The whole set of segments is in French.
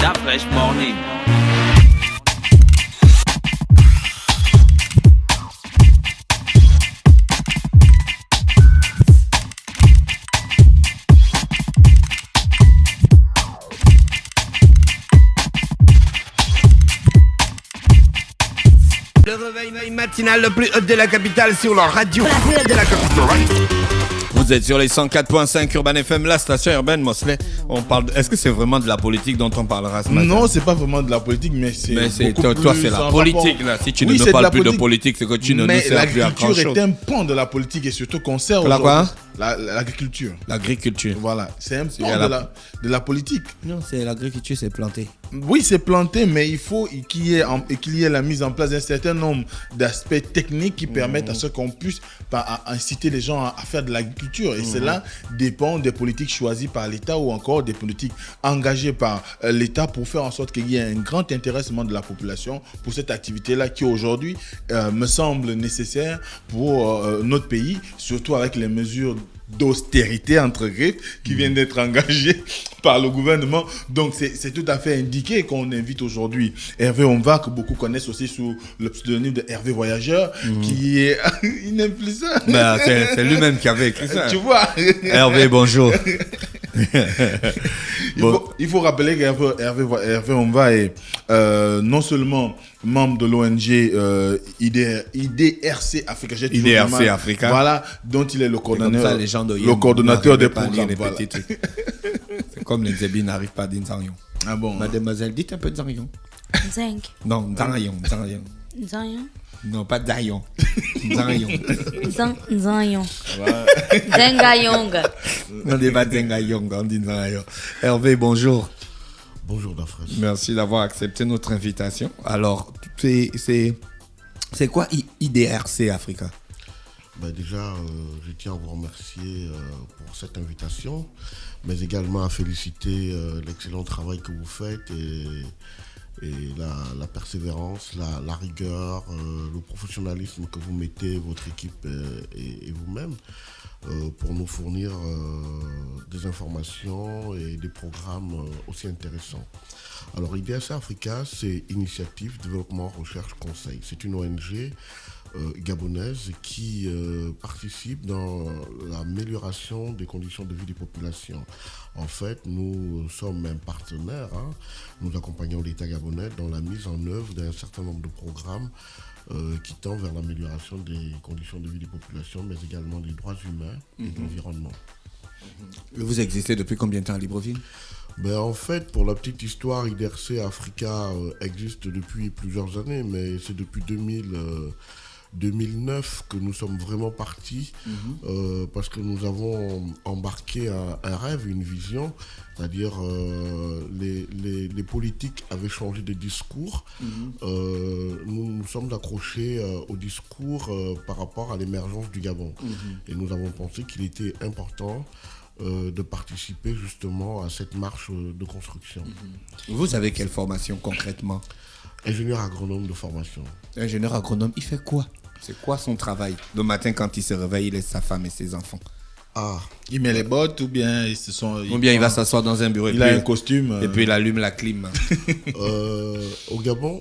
La Fresh Morning. Le réveil matinal le plus haut de la capitale sur la radio. La plus haute de la capitale. Vous êtes sur les 104.5 Urban FM, la station urbaine Mosley. On parle. Est-ce que c'est vraiment de la politique dont on parlera ce matin? Non, c'est pas vraiment de la politique, mais c'est toi, c'est la politique là. Si tu ne me parles plus de politique, c'est que tu ne nous sers plus à grand chose. L'agriculture est un pan de la politique et surtout qu'on sert l'agriculture. L'agriculture. Voilà, c'est un pan de la politique. Non, c'est l'agriculture, c'est planté. Oui, c'est planté, mais il faut qu'il y ait la mise en place d'un certain nombre d'aspects techniques qui permettent à ce qu'on puisse inciter les gens à faire de l'agriculture. Et cela dépend des politiques choisies par l'État ou encore des politiques engagées par l'État pour faire en sorte qu'il y ait un grand intéressement de la population pour cette activité-là qui aujourd'hui me semble nécessaire pour notre pays, surtout avec les mesures d'austérité entre griffes qui viennent d'être engagées par le gouvernement. Donc c'est tout à fait indiqué qu'on invite aujourd'hui Hervé Omva, que beaucoup connaissent aussi sous le pseudonyme de Hervé Voyageur, qui est une influenceur. Ben, c'est lui-même qui avait écrit ça. Tu vois. Hervé, bonjour. Il faut rappeler qu'Hervé Omva est non seulement membre de l'ONG IDRC Africa. IDRC Africa. Voilà, dont il est le coordonnateur, le coordonnateur des programmes. Voilà. C'est comme les Zébi n'arrivent pas à dire Zarion. Ah bon? Mademoiselle, dites un peu de Zarion. Zinc. Non, Zarion. Zarion. Non, pas Zarion. Zarion. Zarion. Zengayong. On dit pas Zengayong, on dit Zarion. Hervé, bonjour. Bonjour Dafres. Merci d'avoir accepté notre invitation. Alors, c'est quoi IDRC Africa? Déjà, je tiens à vous remercier pour cette invitation, mais également à féliciter l'excellent travail que vous faites et la persévérance, la rigueur, le professionnalisme que vous mettez, votre équipe et vous-même, pour nous fournir des informations et des programmes aussi intéressants. Alors, IDRC Africa, c'est Initiative Développement Recherche Conseil. C'est une ONG gabonaise qui participe dans l'amélioration des conditions de vie des populations. En fait, nous sommes un partenaire. Nous accompagnons l'État gabonais dans la mise en œuvre d'un certain nombre de programmes qui tendent vers l'amélioration des conditions de vie des populations, mais également des droits humains et de l'environnement. Vous existez depuis combien de temps à Libreville? En fait, pour la petite histoire, IDRC Africa existe depuis plusieurs années, mais c'est depuis 2009 que nous sommes vraiment partis parce que nous avons embarqué un rêve, une vision, c'est-à-dire les politiques avaient changé de discours. Nous nous sommes accrochés au discours par rapport à l'émergence du Gabon. Et nous avons pensé qu'il était important de participer justement à cette marche de construction. Vous avez quelle formation concrètement? Ingénieur agronome de formation. Ingénieur agronome, il fait quoi? C'est quoi son travail? Le matin, quand il se réveille, il laisse sa femme et ses enfants. Il met les bottes ou bien il va s'asseoir dans un bureau. Il a un costume. Et puis il allume la clim. Au Gabon,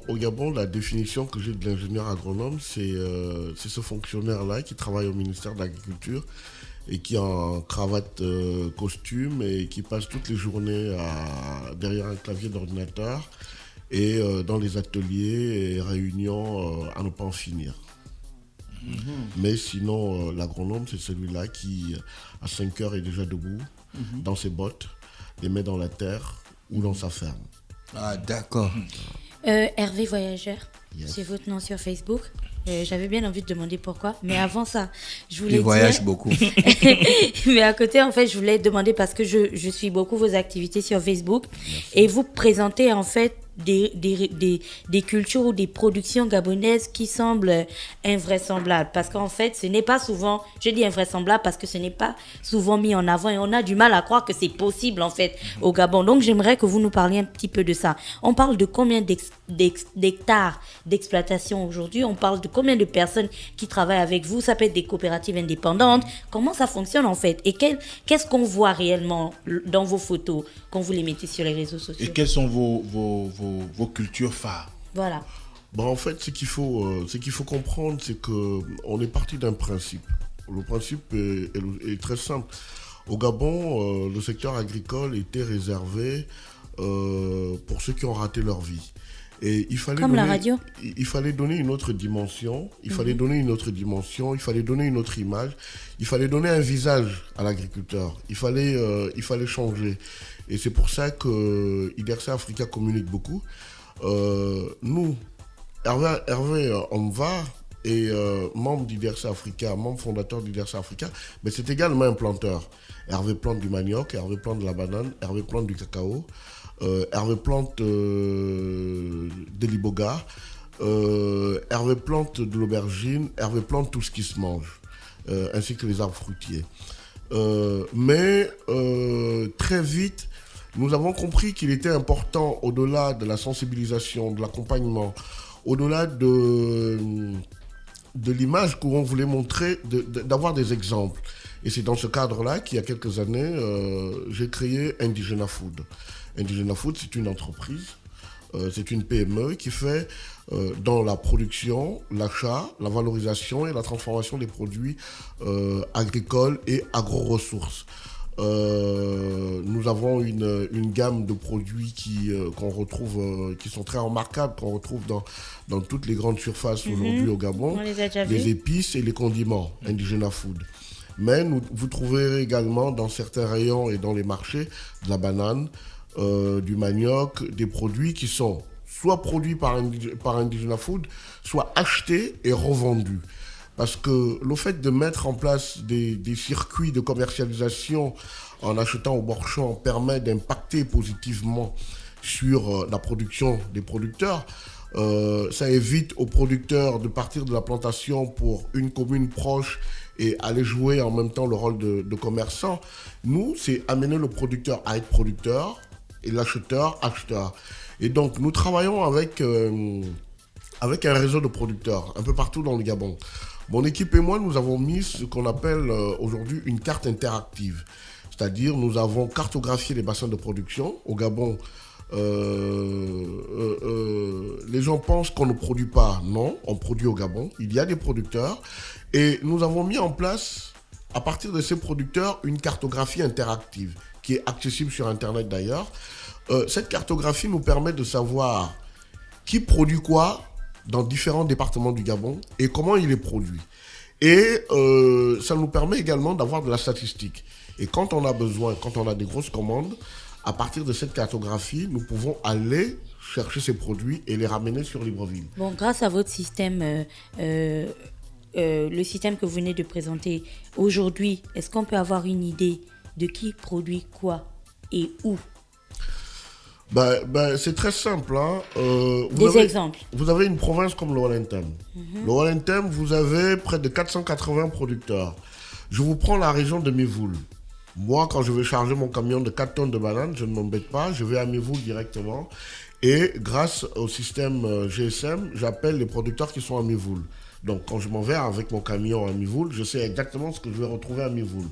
la définition que j'ai de l'ingénieur agronome, c'est ce fonctionnaire-là qui travaille au ministère de l'Agriculture et qui est en cravate costume et qui passe toutes les journées derrière un clavier d'ordinateur et dans les ateliers et réunions à ne pas en finir. Mais sinon, l'agronome, c'est celui-là qui, à 5 heures, est déjà debout, dans ses bottes, les met dans la terre ou dans sa ferme. Ah, d'accord. Hervé Voyageur, Yes. c'est votre nom sur Facebook. J'avais bien envie de demander pourquoi, mais avant ça, je voulais Il voyage beaucoup. Mais à côté, en fait, je voulais demander parce que je suis beaucoup vos activités sur Facebook. Merci. Et vous présentez en fait des cultures ou des productions gabonaises qui semblent invraisemblables. Parce qu'en fait, ce n'est pas souvent, je dis invraisemblable parce que ce n'est pas souvent mis en avant et on a du mal à croire que c'est possible en fait au Gabon. Donc j'aimerais que vous nous parliez un petit peu de ça. On parle de combien d'hectares d'exploitation aujourd'hui? On parle de combien de personnes qui travaillent avec vous? Ça peut être des coopératives indépendantes. Comment ça fonctionne en fait? Et qu'est-ce qu'on voit réellement dans vos photos quand vous les mettez sur les réseaux sociaux? Et quelles sont vos cultures phares? Voilà. Bon, en fait, ce qu'il faut comprendre, c'est qu'on est parti d'un principe. Le principe est très simple. Au Gabon, le secteur agricole était réservé pour ceux qui ont raté leur vie. Et il fallait Comme la radio. Il fallait donner une autre dimension, il fallait donner une autre dimension, il fallait donner une autre image, il fallait donner un visage à l'agriculteur, il fallait changer. Et c'est pour ça que IDERSA Africa communique beaucoup. Nous, Hervé Omva est membre d'IDERSA Africa, membre fondateur d'IDERSA Africa, mais c'est également un planteur. Hervé plante du manioc, Hervé plante de la banane, Hervé plante du cacao. Hervé plante de l'iboga, Hervé plante de l'aubergine, Hervé plante tout ce qui se mange, ainsi que les arbres fruitiers. Mais très vite, nous avons compris qu'il était important, au-delà de la sensibilisation, de l'accompagnement, au-delà de l'image qu'on voulait montrer, d'avoir des exemples. Et c'est dans ce cadre-là qu'il y a quelques années, j'ai créé Indigena Food. Indigena Food, c'est une entreprise, c'est une PME qui fait dans la production, l'achat, la valorisation et la transformation des produits agricoles et agro-ressources. Nous avons une gamme de produits qu'on retrouve, qui sont très remarquables, qu'on retrouve dans toutes les grandes surfaces aujourd'hui au Gabon. On les a déjà les vus. épices et les condiments, Indigena Food. Mais vous trouverez également dans certains rayons et dans les marchés de la banane, du manioc, des produits qui sont soit produits par Indigena Food, soit achetés et revendus. Parce que le fait de mettre en place des circuits de commercialisation en achetant au bord champ permet d'impacter positivement sur la production des producteurs. Ça évite aux producteurs de partir de la plantation pour une commune proche et aller jouer en même temps le rôle de commerçant. Nous, c'est amener le producteur à être producteur et l'acheteur, acheteur. Et donc, nous travaillons avec un réseau de producteurs un peu partout dans le Gabon. Mon équipe et moi, nous avons mis ce qu'on appelle aujourd'hui une carte interactive. C'est-à-dire, nous avons cartographié les bassins de production. Au Gabon, les gens pensent qu'on ne produit pas. Non, on produit au Gabon. Il y a des producteurs. Et nous avons mis en place, à partir de ces producteurs, une cartographie interactive qui est accessible sur Internet d'ailleurs. Cette cartographie nous permet de savoir qui produit quoi dans différents départements du Gabon et comment il est produit. Et ça nous permet également d'avoir de la statistique. Et quand on a besoin, quand on a des grosses commandes, à partir de cette cartographie, nous pouvons aller chercher ces produits et les ramener sur Libreville. Bon, grâce à votre système, le système que vous venez de présenter aujourd'hui, est-ce qu'on peut avoir une idée de qui produit quoi et où? C'est très simple. Hein. Exemples. Vous avez une province comme le Wallentham. Le Wallentham, vous avez près de 480 producteurs. Je vous prends la région de Mivoul. Moi, quand je vais charger mon camion de 4 tonnes de bananes, je ne m'embête pas, je vais à Mivoul directement. Et grâce au système GSM, j'appelle les producteurs qui sont à Mivoul. Donc, quand je m'en vais avec mon camion à Mivoul, je sais exactement ce que je vais retrouver à Mivoul.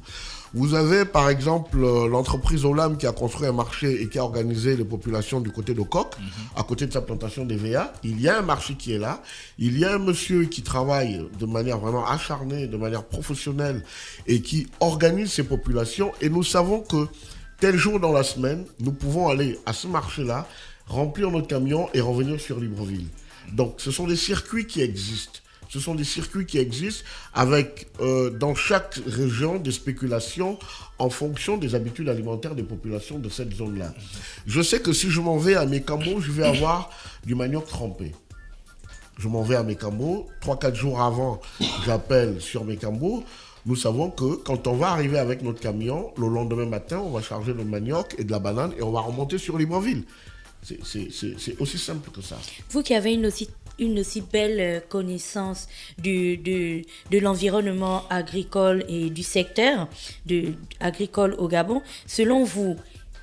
Vous avez, par exemple, l'entreprise Olam qui a construit un marché et qui a organisé les populations du côté de Coq, à côté de sa plantation d'EVA. Il y a un marché qui est là. Il y a un monsieur qui travaille de manière vraiment acharnée, de manière professionnelle et qui organise ces populations. Et nous savons que tel jour dans la semaine, nous pouvons aller à ce marché-là, remplir notre camion et revenir sur Libreville. Donc, ce sont des circuits qui existent. Ce sont des circuits qui existent avec, dans chaque région, des spéculations en fonction des habitudes alimentaires des populations de cette zone-là. Je sais que si je m'en vais à Mékambo, je vais avoir du manioc trempé. Je m'en vais à Mékambo, 3-4 jours avant, j'appelle sur Mékambo. Nous savons que quand on va arriver avec notre camion, le lendemain matin, on va charger le manioc et de la banane et on va remonter sur Libreville. C'est aussi simple que ça. Vous qui avez une aussi belle connaissance de l'environnement agricole et du secteur agricole au Gabon, selon vous,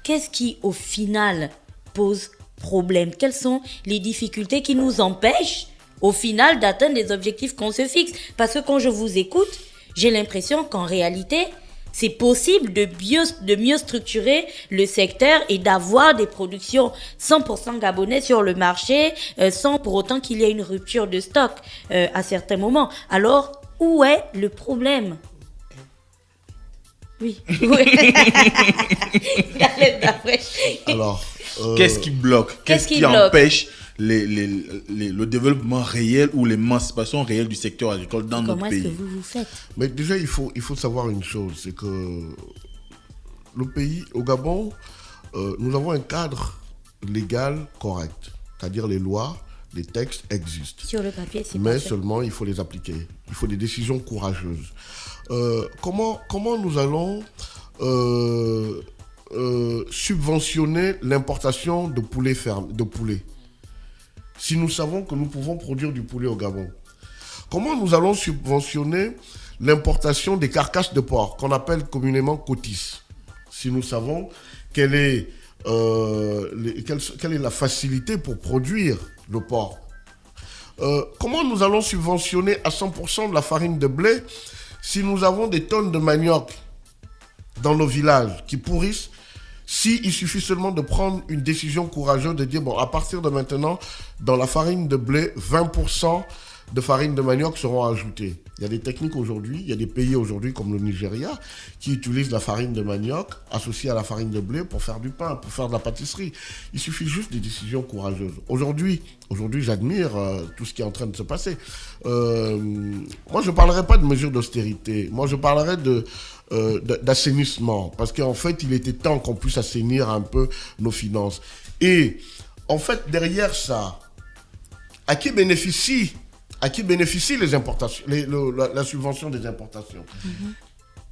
qu'est-ce qui au final pose problème? Quelles sont les difficultés qui nous empêchent au final d'atteindre les objectifs qu'on se fixe? Parce que quand je vous écoute, j'ai l'impression qu'en réalité, c'est possible de mieux structurer le secteur et d'avoir des productions 100% gabonaises sur le marché sans pour autant qu'il y ait une rupture de stock à certains moments. Alors, où est le problème? Oui. Alors, qu'est-ce qui bloque? Qu'est-ce qui empêche le développement réel ou l'émancipation réelle du secteur agricole dans notre pays? Comment est-ce que vous faites? Mais déjà, il faut savoir une chose, c'est que le pays, au Gabon, nous avons un cadre légal correct. C'est-à-dire les lois, les textes existent. Sur le papier, c'est mais parfait. seulement, il faut les appliquer. Il faut des décisions courageuses. Comment nous allons subventionner l'importation de poulet si nous savons que nous pouvons produire du poulet au Gabon? Comment nous allons subventionner l'importation des carcasses de porc, qu'on appelle communément cotis, si nous savons quelle est la facilité pour produire le porc? Comment nous allons subventionner à 100% de la farine de blé si nous avons des tonnes de manioc dans nos villages qui pourrissent? Il suffit seulement de prendre une décision courageuse de dire, bon, à partir de maintenant, dans la farine de blé, 20% de farine de manioc seront ajoutés. Il y a des techniques aujourd'hui, il y a des pays aujourd'hui comme le Nigeria qui utilisent la farine de manioc associée à la farine de blé pour faire du pain, pour faire de la pâtisserie. Il suffit juste des décisions courageuses. Aujourd'hui, j'admire tout ce qui est en train de se passer. Moi, je ne parlerai pas de mesures d'austérité. Moi, je parlerai d'assainissement. Parce qu'en fait, il était temps qu'on puisse assainir un peu nos finances. Et en fait, derrière ça, à qui bénéficient les importations, la subvention des importations?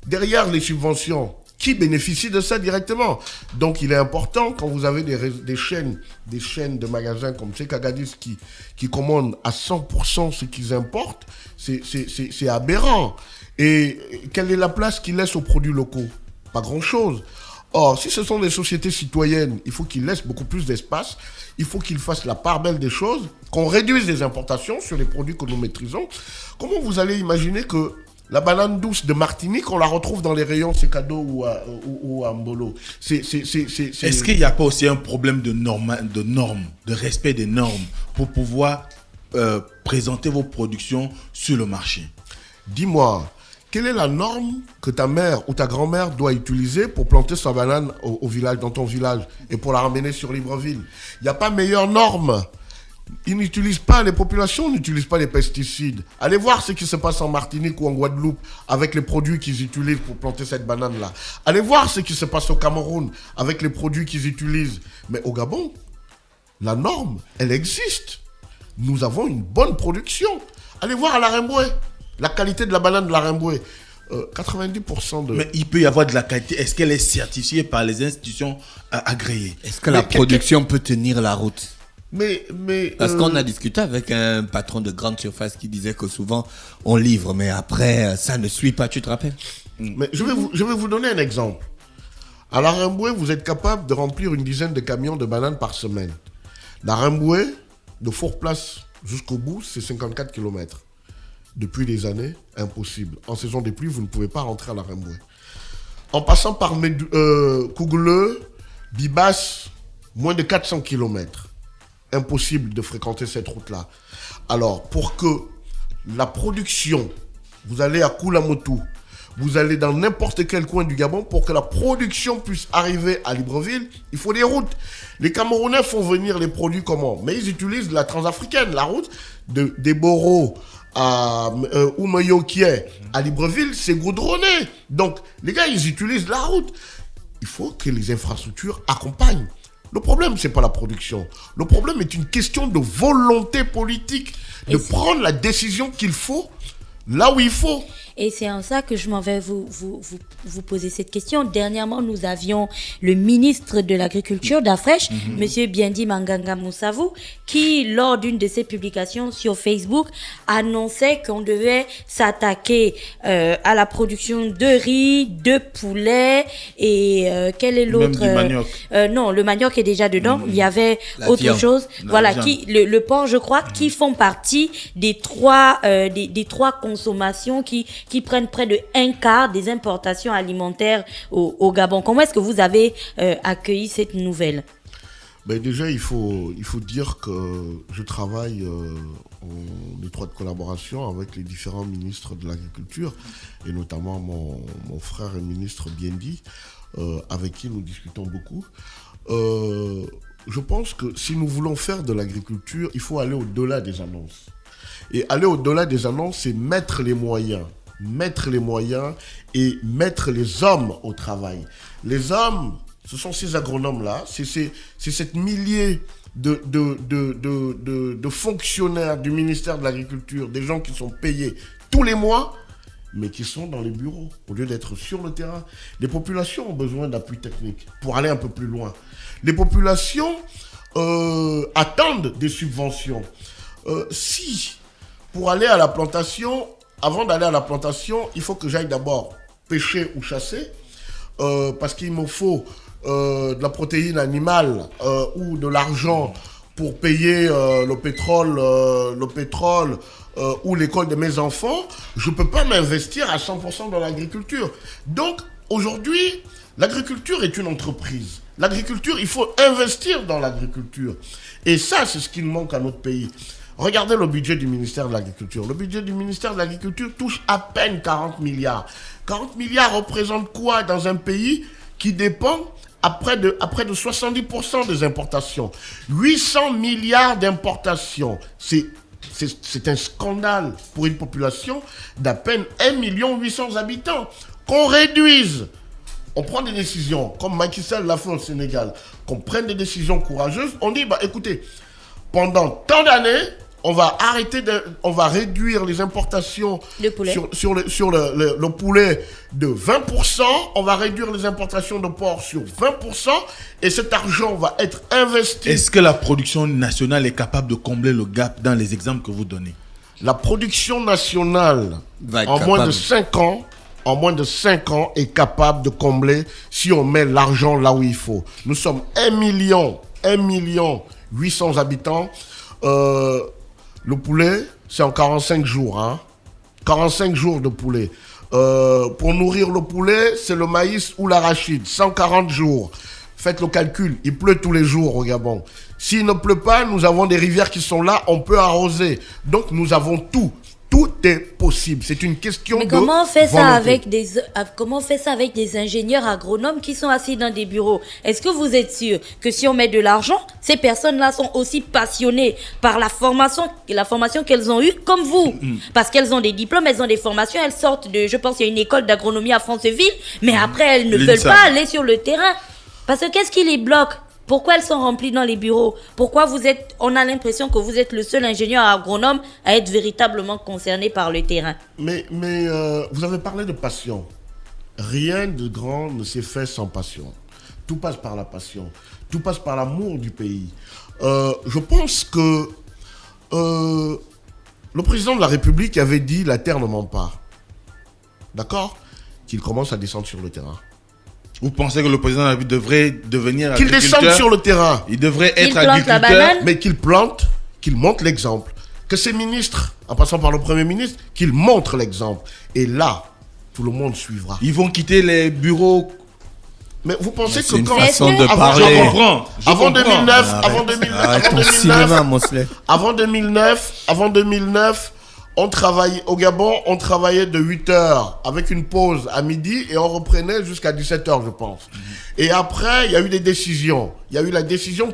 Derrière les subventions, qui bénéficie de ça directement? Donc il est important, quand vous avez des chaînes de magasins comme chez Kagadis qui commandent à 100% ce qu'ils importent, c'est aberrant. Et quelle est la place qu'ils laissent aux produits locaux? Pas grand-chose. Or, si ce sont des sociétés citoyennes, il faut qu'ils laissent beaucoup plus d'espace, il faut qu'ils fassent la part belle des choses, qu'on réduise les importations sur les produits que nous maîtrisons. Comment vous allez imaginer que la banane douce de Martinique, on la retrouve dans les rayons Secado ou à Mbolo? Est-ce qu'il n'y a pas aussi un problème de normes, de respect des normes pour pouvoir présenter vos productions sur le marché? Dis-moi, quelle est la norme que ta mère ou ta grand-mère doit utiliser pour planter sa banane au village, dans ton village, et pour la ramener sur Libreville? Il n'y a pas meilleure norme. Les populations n'utilisent pas les pesticides. Allez voir ce qui se passe en Martinique ou en Guadeloupe avec les produits qu'ils utilisent pour planter cette banane-là. Allez voir ce qui se passe au Cameroun avec les produits qu'ils utilisent. Mais au Gabon, la norme, elle existe. Nous avons une bonne production. Allez voir à la Remboué. La qualité de la banane de la Remboué, 90% de... Mais il peut y avoir de la qualité. Est-ce qu'elle est certifiée par les institutions agréées? Est-ce que la production peut tenir la route? Parce qu'on a discuté avec un patron de grande surface qui disait que souvent on livre, mais après ça ne suit pas, tu te rappelles? Mais je vais vous donner un exemple. À la Remboué, vous êtes capable de remplir une dizaine de camions de bananes par semaine. La Remboué, de Fourplace jusqu'au bout, c'est 54 km. Depuis des années, impossible. En saison des pluies, vous ne pouvez pas rentrer à la Remboué. En passant par Kougouleux, Bibas, moins de 400 km. Impossible de fréquenter cette route-là. Alors, pour que la production, vous allez à Koulamotou, vous allez dans n'importe quel coin du Gabon, pour que la production puisse arriver à Libreville, il faut des routes. Les Camerounais font venir les produits comment? Mais ils utilisent la transafricaine, la route des Boro à Oumayokié, à Libreville, c'est goudronné. Donc, les gars, ils utilisent la route. Il faut que les infrastructures accompagnent. Le problème, ce n'est pas la production. Le problème est une question de volonté politique, de prendre la décision qu'il faut là où il faut. Et c'est en ça que je m'en vais vous poser cette question. Dernièrement, nous avions le ministre de l'Agriculture d'Afresh, Monsieur Biendi Manganga Moussavou, qui, lors d'une de ses publications sur Facebook, annonçait qu'on devait s'attaquer à la production de riz, de poulet et quel est l'autre? Même du manioc. Non, le manioc est déjà dedans. Il y avait La autre viande. chose. La Voilà, viande. le porc, je crois, qui font partie des trois consommations qui prennent près de un quart des importations alimentaires au Gabon. Comment est-ce que vous avez accueilli cette nouvelle? Ben déjà, il faut dire que je travaille en étroite collaboration avec les différents ministres de l'Agriculture, et notamment mon frère et ministre Biendi, avec qui nous discutons beaucoup. Je pense que si nous voulons faire de l'agriculture, il faut aller au-delà des annonces. Et aller au-delà des annonces, c'est mettre les moyens et mettre les hommes au travail. Les hommes, ce sont ces agronomes-là, c'est cette millier de fonctionnaires du ministère de l'Agriculture, des gens qui sont payés tous les mois, mais qui sont dans les bureaux, au lieu d'être sur le terrain. Les populations ont besoin d'appui technique pour aller un peu plus loin. Les populations attendent des subventions. Si, pour aller à la plantation, avant d'aller à la plantation, il faut que j'aille d'abord pêcher ou chasser, parce qu'il me faut de la protéine animale ou de l'argent pour payer le pétrole ou l'école de mes enfants. Je ne peux pas m'investir à 100% dans l'agriculture. Donc, aujourd'hui, l'agriculture est une entreprise. L'agriculture, il faut investir dans l'agriculture. Et ça, c'est ce qui manque à notre pays. Regardez le budget du ministère de l'Agriculture. Le budget du ministère de l'Agriculture touche à peine 40 milliards. 40 milliards représentent quoi dans un pays qui dépend à près de 70% des importations? 800 milliards d'importations. C'est un scandale pour une population d'à peine 1 800 000 habitants. Qu'on réduise. On prend des décisions, comme Macky Sall l'a fait au Sénégal, qu'on prenne des décisions courageuses. On dit, écoutez, pendant tant d'années, on va réduire les importations de poulet. sur le poulet de 20%, on va réduire les importations de porc sur 20%, et cet argent va être investi. Est-ce que la production nationale est capable de combler le gap dans les exemples que vous donnez? La production nationale, en moins de 5 ans, est capable de combler si on met l'argent là où il faut. Nous sommes 1 million 800 habitants. Le poulet, c'est en 45 jours. Hein. 45 jours de poulet. Pour nourrir le poulet, c'est le maïs ou l'arachide. 140 jours. Faites le calcul. Il pleut tous les jours au Gabon. S'il ne pleut pas, nous avons des rivières qui sont là. On peut arroser. Donc, nous avons tout. Tout est possible. C'est une question de volonté. Comment on fait ça avec des ingénieurs agronomes qui sont assis dans des bureaux? Est-ce que vous êtes sûr que si on met de l'argent, ces personnes-là sont aussi passionnées par la formation qu'elles ont eue comme vous? Parce qu'elles ont des diplômes, elles ont des formations, elles sortent de, je pense qu'il y a une école d'agronomie à Franceville, mais après elles ne veulent pas aller sur le terrain. Parce que qu'est-ce qui les bloque? Pourquoi elles sont remplies dans les bureaux? Pourquoi on a l'impression que vous êtes le seul ingénieur agronome à être véritablement concerné par le terrain? Mais vous avez parlé de passion. Rien de grand ne s'est fait sans passion. Tout passe par la passion. Tout passe par l'amour du pays. Je pense que le président de la République avait dit « la terre ne ment pas ». D'accord? Qu'il commence à descendre sur le terrain. Vous pensez que le président de la République devrait devenir agriculteur? Qu'il descende sur le terrain. Il devrait être plante agriculteur. la banane. Mais qu'il plante, qu'il montre l'exemple. Que ses ministres, en passant par le Premier ministre, qu'ils montrent l'exemple. Et là, tout le monde suivra. Ils vont quitter les bureaux. Mais vous pensez que C'est une quand... façon de Je parler. comprends. Avant 2009, Arrête ton cinéma, Mosley. Avant 2009, on travaillait au Gabon, on travaillait de 8h avec une pause à midi et on reprenait jusqu'à 17h, je pense. Et après, il y a eu des décisions. Il y a eu la décision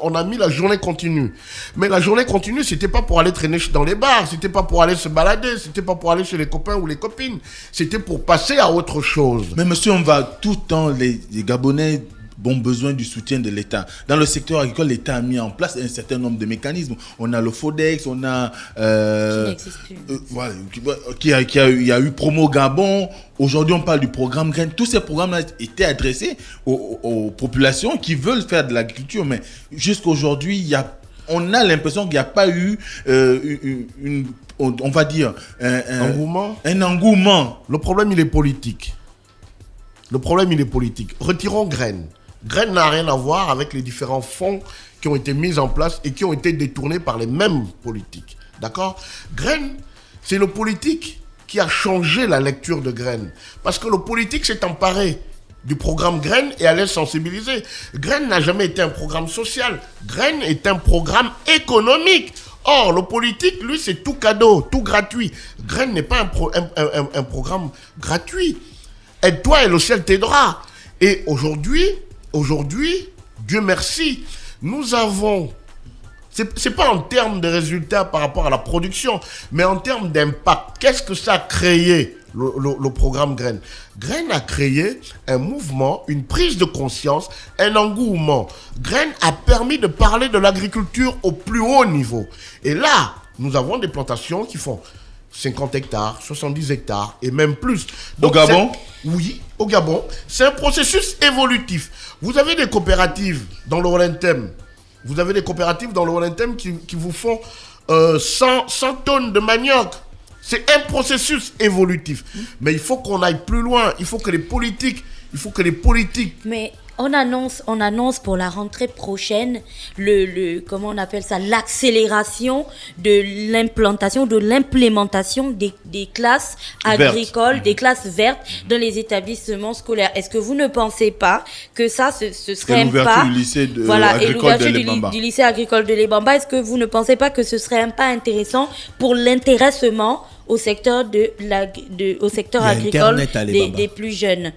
on a mis la journée continue. Mais la journée continue, c'était pas pour aller traîner dans les bars, c'était pas pour aller se balader, c'était pas pour aller chez les copains ou les copines. C'était pour passer à autre chose. Mais monsieur, on va tout le temps, les Gabonais ont besoin du soutien de l'État. Dans le secteur agricole, l'État a mis en place un certain nombre de mécanismes. On a le FODEX, on a... qui n'existe plus. Voilà, il y a eu Promo Gabon. Aujourd'hui, on parle du programme Graines. Tous ces programmes-là étaient adressés aux populations qui veulent faire de l'agriculture. Mais jusqu'aujourd'hui, on a l'impression qu'il n'y a pas eu on va dire un engouement. Le problème, il est politique. Retirons Graines. Graines n'a rien à voir avec les différents fonds qui ont été mis en place et qui ont été détournés par les mêmes politiques. D'accord ? Graines, c'est le politique qui a changé la lecture de Graines. Parce que le politique s'est emparé du programme Graines et allait sensibiliser. Graines n'a jamais été un programme social. Graines est un programme économique. Or, le politique, lui, c'est tout cadeau, tout gratuit. Graines n'est pas un programme gratuit. Aide-toi et le ciel t'aidera. Et aujourd'hui, Dieu merci, nous avons... C'est pas en termes de résultats par rapport à la production, mais en termes d'impact. Qu'est-ce que ça a créé, le programme Graines ? Graines a créé un mouvement, une prise de conscience, un engouement. Graines a permis de parler de l'agriculture au plus haut niveau. Et là, nous avons des plantations qui font 50 hectares, 70 hectares et même plus. Donc, au Gabon ? Oui, au Gabon. C'est un processus évolutif. Vous avez des coopératives dans le Rollentem. Qui vous font 100 tonnes de manioc. C'est un processus évolutif. Mais il faut qu'on aille plus loin. Il faut que les politiques... Mais on annonce pour la rentrée prochaine comment on appelle ça, l'accélération de l'implémentation des classes agricoles, des classes vertes dans les établissements scolaires. Est-ce que vous ne pensez pas que ça, ce serait un pas... l'ouverture du lycée du lycée agricole de l'Ebamba. Est-ce que vous ne pensez pas que ce serait un pas intéressant pour l'intéressement au secteur agricole des plus jeunes?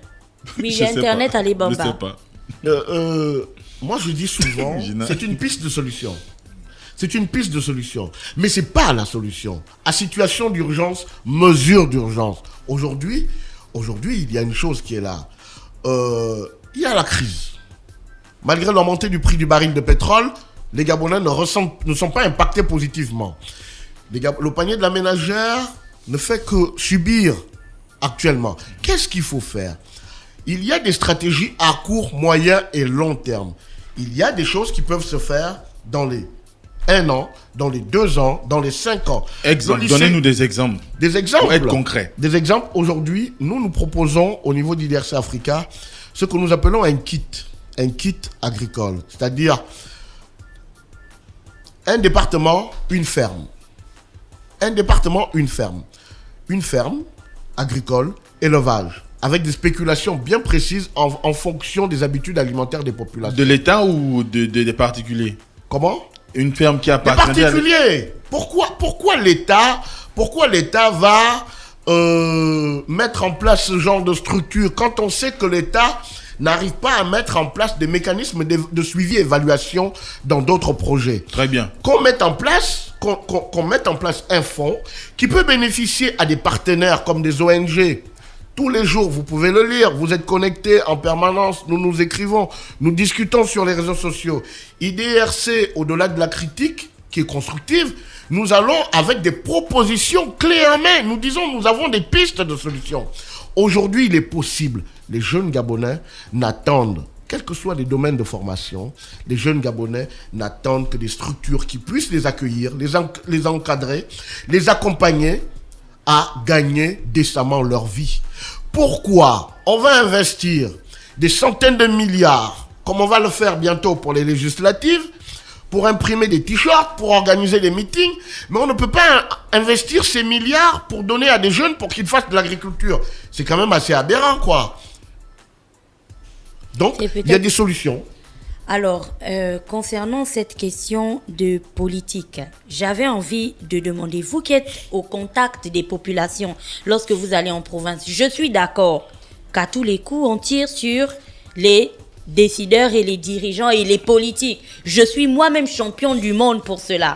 Oui, il y a Internet à l'Ebamba. Je sais pas. Moi, je dis souvent, c'est une piste de solution. Mais ce n'est pas la solution. À situation d'urgence, mesure d'urgence. Aujourd'hui, il y a une chose qui est là. Il y a la crise. Malgré la montée du prix du baril de pétrole, les Gabonais ne sont pas impactés positivement. Le panier de la ménagère ne fait que subir actuellement. Qu'est-ce qu'il faut faire ? Il y a des stratégies à court, moyen et long terme. Il y a des choses qui peuvent se faire dans les 1 an, dans les 2 ans, dans les 5 ans. Donnez-nous des exemples. Des exemples. Pour être concret. Des exemples. Aujourd'hui, nous proposons au niveau d'IDRC Africa ce que nous appelons un kit agricole. C'est-à-dire un département, une ferme. Une ferme agricole, élevage. Avec des spéculations bien précises en fonction des habitudes alimentaires des populations. De l'État ou des particuliers ? Comment ? Une ferme qui appartient des particuliers. Pourquoi l'État va mettre en place ce genre de structure quand on sait que l'État n'arrive pas à mettre en place des mécanismes de suivi et évaluation dans d'autres projets. Très bien. Qu'on mette en place un fonds qui peut bénéficier à des partenaires comme des ONG. Tous les jours, vous pouvez le lire, vous êtes connectés en permanence, nous écrivons, nous discutons sur les réseaux sociaux. IDRC, au-delà de la critique, qui est constructive, nous allons avec des propositions clés en main. Nous disons, nous avons des pistes de solutions. Aujourd'hui, il est possible. Les jeunes Gabonais n'attendent, quels que soient les domaines de formation, les jeunes Gabonais n'attendent que des structures qui puissent les accueillir, les encadrer, les accompagner à gagner décemment leur vie. Pourquoi on va investir des centaines de milliards, comme on va le faire bientôt pour les législatives, pour imprimer des t-shirts, pour organiser des meetings, mais on ne peut pas investir ces milliards pour donner à des jeunes pour qu'ils fassent de l'agriculture. C'est quand même assez aberrant, quoi. Donc, il y a des solutions. Alors, concernant cette question de politique, j'avais envie de demander, vous qui êtes au contact des populations lorsque vous allez en province, je suis d'accord qu'à tous les coups, on tire sur les décideurs et les dirigeants et les politiques. Je suis moi-même champion du monde pour cela.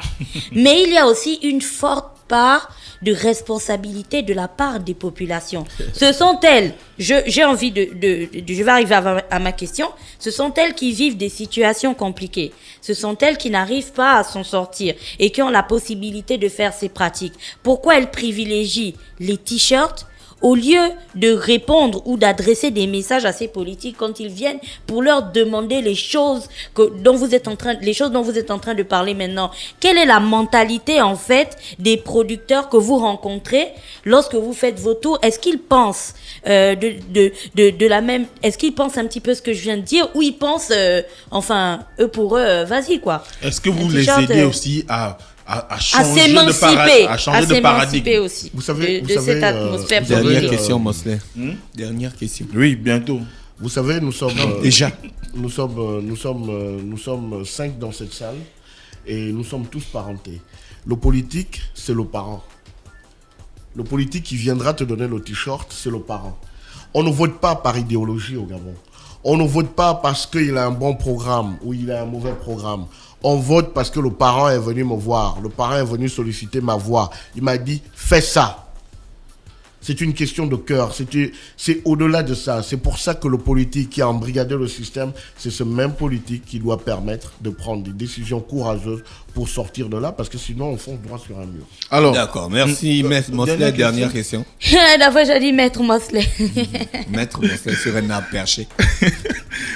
Mais il y a aussi une forte part de responsabilité de la part des populations. Ce sont elles, j'ai envie je vais arriver à ma question, ce sont elles qui vivent des situations compliquées. Ce sont elles qui n'arrivent pas à s'en sortir et qui ont la possibilité de faire ces pratiques. Pourquoi elles privilégient les t-shirts au lieu de répondre ou d'adresser des messages à ces politiques quand ils viennent pour leur demander les choses dont vous êtes en train de parler maintenant? Quelle est la mentalité en fait des producteurs que vous rencontrez lorsque vous faites vos tours? Est-ce qu'ils pensent de la même, est-ce qu'ils pensent un petit peu ce que je viens de dire, ou ils pensent eux pour eux, vas-y quoi. Est-ce que vous les aidez aussi à changer de paradigme aussi. Vous savez, cette atmosphère. Dernière question, Mosley. Dernière question. Oui, bientôt. Vous savez, nous sommes déjà. Nous sommes 5 dans cette salle et nous sommes tous parentés. Le politique, c'est le parent. Le politique qui viendra te donner le t-shirt, c'est le parent. On ne vote pas par idéologie au Gabon. On ne vote pas parce qu'il a un bon programme ou il a un mauvais programme. On vote parce que le parent est venu me voir. Le parent est venu solliciter ma voix. Il m'a dit, fais ça. C'est une question de cœur. C'est au-delà de ça. C'est pour ça que le politique qui a embrigadé le système, c'est ce même politique qui doit permettre de prendre des décisions courageuses pour sortir de là, parce que sinon on fonce droit sur un mur. Alors, d'accord, merci Maître Mosley. Dernière question. D'abord j'ai dit Maître Mosley. Maître Mosley sur un arbre perché.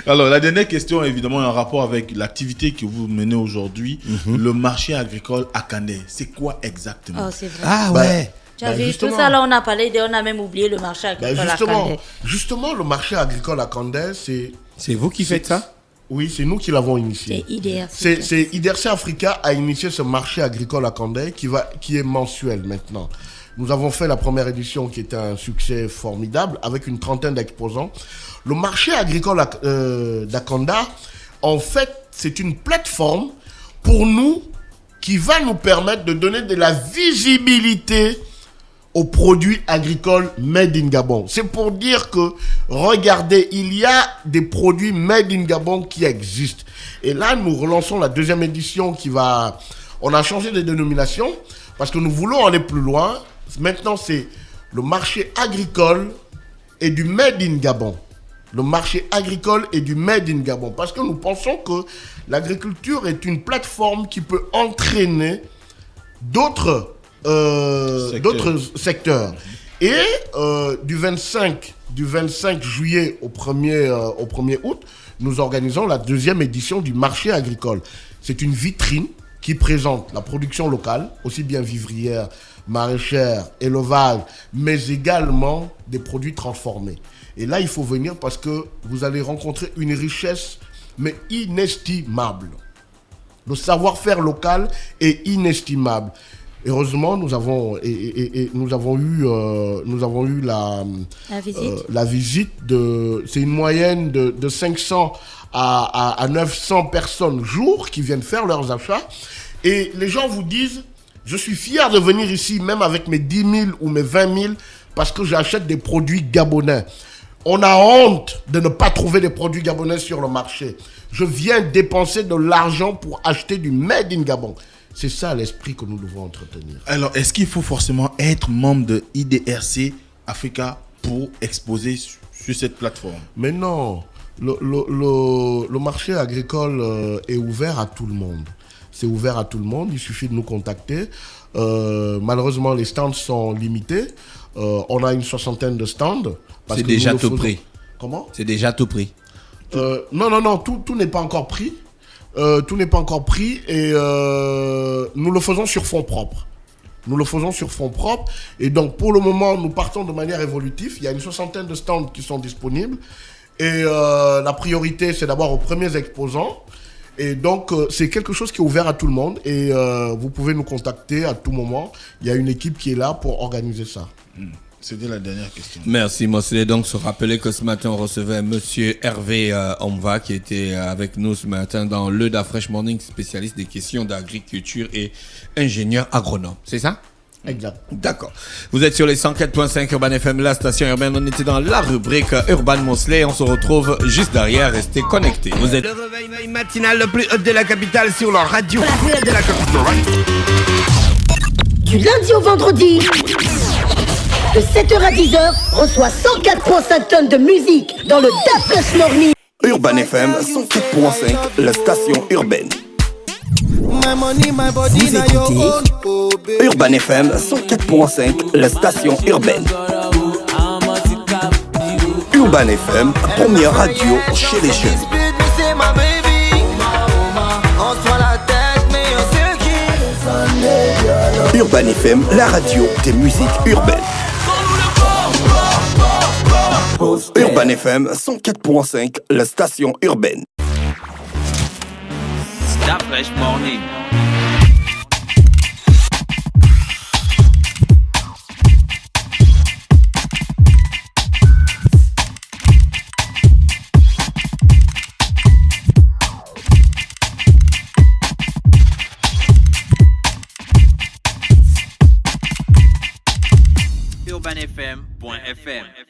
Alors la dernière question évidemment en rapport avec l'activité que vous menez aujourd'hui, le marché agricole à Kandé. C'est quoi exactement? Oh, c'est vrai. Ah ouais. Tu as vu tout ça là, on a parlé, on a même oublié le marché agricole à Kandé. Justement, le marché agricole à Kandé, c'est vous qui faites ça? Oui, c'est nous qui l'avons initié. C'est IDRC. C'est IDRC Africa a initié ce marché agricole à Kandé qui est mensuel maintenant. Nous avons fait la première édition qui était un succès formidable avec une trentaine d'exposants. Le marché agricole d'Akanda, en fait, c'est une plateforme pour nous qui va nous permettre de donner de la visibilité aux produits agricoles made in Gabon. C'est pour dire que, regardez, il y a des produits made in Gabon qui existent. Et là, nous relançons la deuxième édition on a changé de dénomination parce que nous voulons aller plus loin. Maintenant, c'est le marché agricole et du made in Gabon. Le marché agricole et du made in Gabon. Parce que nous pensons que l'agriculture est une plateforme qui peut entraîner d'autres secteurs. Et du 25 juillet au 1er août, nous organisons la deuxième édition du marché agricole. C'est une vitrine qui présente la production locale, aussi bien vivrière, maraîchère, élevage, mais également des produits transformés. Et là, il faut venir parce que vous allez rencontrer une richesse, mais inestimable. Le savoir-faire local est inestimable. Heureusement, nous avons eu la visite c'est une moyenne de 500 à 900 personnes jour qui viennent faire leurs achats. Et les gens vous disent, je suis fier de venir ici, même avec mes 10 000 ou mes 20 000, parce que j'achète des produits gabonais. On a honte de ne pas trouver des produits gabonais sur le marché. Je viens dépenser de l'argent pour acheter du made in Gabon. C'est ça l'esprit que nous devons entretenir. Alors, est-ce qu'il faut forcément être membre de IDRC Africa pour exposer sur cette plateforme? Mais non, le marché agricole est ouvert à tout le monde. C'est ouvert à tout le monde, il suffit de nous contacter. Malheureusement, les stands sont limités. On a une 60aine de stands. C'est déjà tout pris. Comment? C'est déjà tout pris. Non, tout n'est pas encore pris. Tout n'est pas encore pris et nous le faisons sur fonds propres. Et donc, pour le moment, nous partons de manière évolutive. Il y a une 60aine de stands qui sont disponibles. Et la priorité, c'est d'abord aux premiers exposants. Et donc, c'est quelque chose qui est ouvert à tout le monde. Et vous pouvez nous contacter à tout moment. Il y a une équipe qui est là pour organiser ça. C'était la dernière question. Merci Mosley. Donc, se rappeler que ce matin, on recevait monsieur Hervé Omva qui était avec nous ce matin dans le Da Fresh Morning, spécialiste des questions d'agriculture et ingénieur agronome. C'est ça? Exact. D'accord. Vous êtes sur les 104.5 Urban FM, la station urbaine. On était dans la rubrique Urban Mosley. On se retrouve juste derrière. Restez connectés. Vous êtes le réveil matinal le plus haut de la capitale sur la radio. La plus haute de la capitale. Du lundi au vendredi, de 7h à 10h, reçoit 104,5 tonnes de musique dans le Da Fresh Morning. Urban FM 104.5, la station urbaine. Vous écoutez Urban FM 104.5, la station urbaine. Urban FM, première radio chez les jeunes. Urban FM, la radio des musiques urbaines. Urban FM 104.5, la station urbaine. Da Fresh Morning. UrbanFM.fm